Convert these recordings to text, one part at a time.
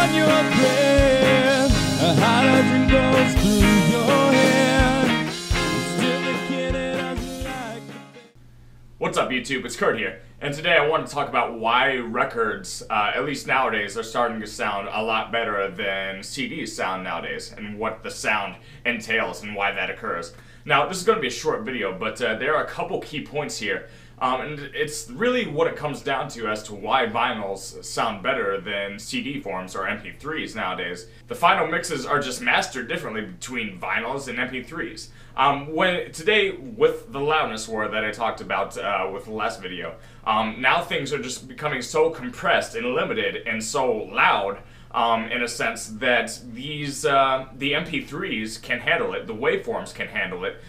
on your breath. Hydrogen goes through your head. Still the kid that doesn't like. What's up, YouTube? It's Kurt here, and today I want to talk about why records, at least nowadays, are starting to sound a lot better than CDs sound nowadays, and what the sound entails and why that occurs. Now, this is going to be a short video, but there are a couple key points here, and it's really what it comes down to as to why vinyls sound better than CD forms or MP3s nowadays. The final mixes are just mastered differently between vinyls and MP3s. Today, with the loudness war that I talked about with the last video, now things are just becoming so compressed and limited and so loud, in a sense that these the MP3s can handle it, the waveforms can handle it.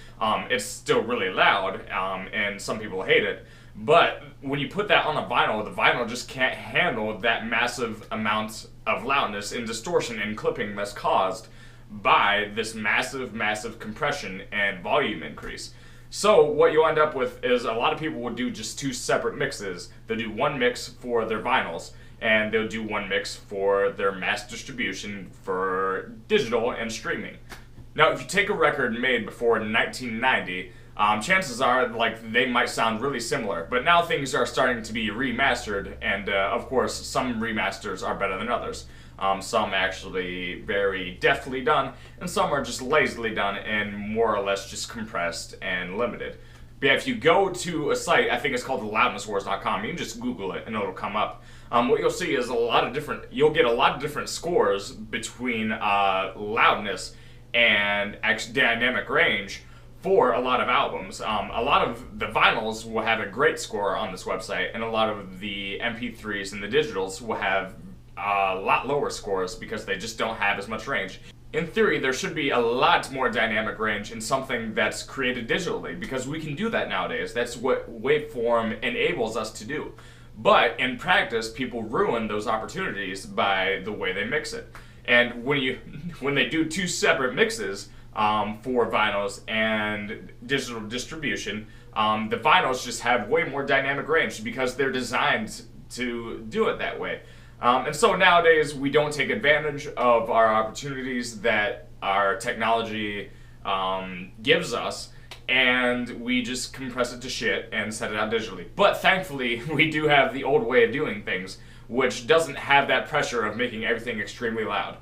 It's still really loud, and some people hate it. But when you put that on a vinyl, the vinyl just can't handle that massive amount of loudness and distortion and clipping that's caused by this massive compression and volume increase. So what you end up with is a lot of people will do just two separate mixes. They'll do one mix for their vinyls, and they'll do one mix for their mass distribution for digital and streaming. Now, if you take a record made before 1990, chances are they might sound really similar, but now things are starting to be remastered, and of course some remasters are better than others. Some actually very deftly done, and some are just lazily done and more or less just compressed and limited. But yeah, if you go to a site, I think it's called loudnesswars.com, you can just Google it and it'll come up. What you'll see is you'll get a lot of different scores between loudness and dynamic range for a lot of albums. A lot of the vinyls will have a great score on this website, and a lot of the MP3s and the digitals will have a lot lower scores because they just don't have as much range. In theory, there should be a lot more dynamic range in something that's created digitally, because we can do that nowadays. That's what waveform enables us to do. But in practice, people ruin those opportunities by the way they mix it. And when they do two separate mixes for vinyls and digital distribution, the vinyls just have way more dynamic range because they're designed to do it that way. And so nowadays we don't take advantage of our opportunities that our technology gives us, and we just compress it to shit and set it out digitally. But thankfully, we do have the old way of doing things, which doesn't have that pressure of making everything extremely loud.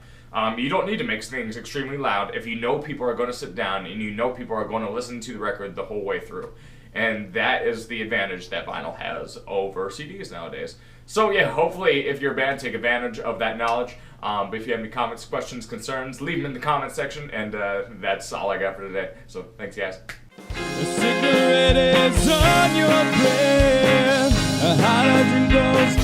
You don't need to make things extremely loud if you know people are going to sit down and you know people are going to listen to the record the whole way through. And that is the advantage that vinyl has over CDs nowadays. So yeah, hopefully if you're a band, take advantage of that knowledge. But if you have any comments, questions, concerns, leave them in the comment section, and that's all I got for today. So thanks, guys. A cigarette is on your breath. A hydrogen goes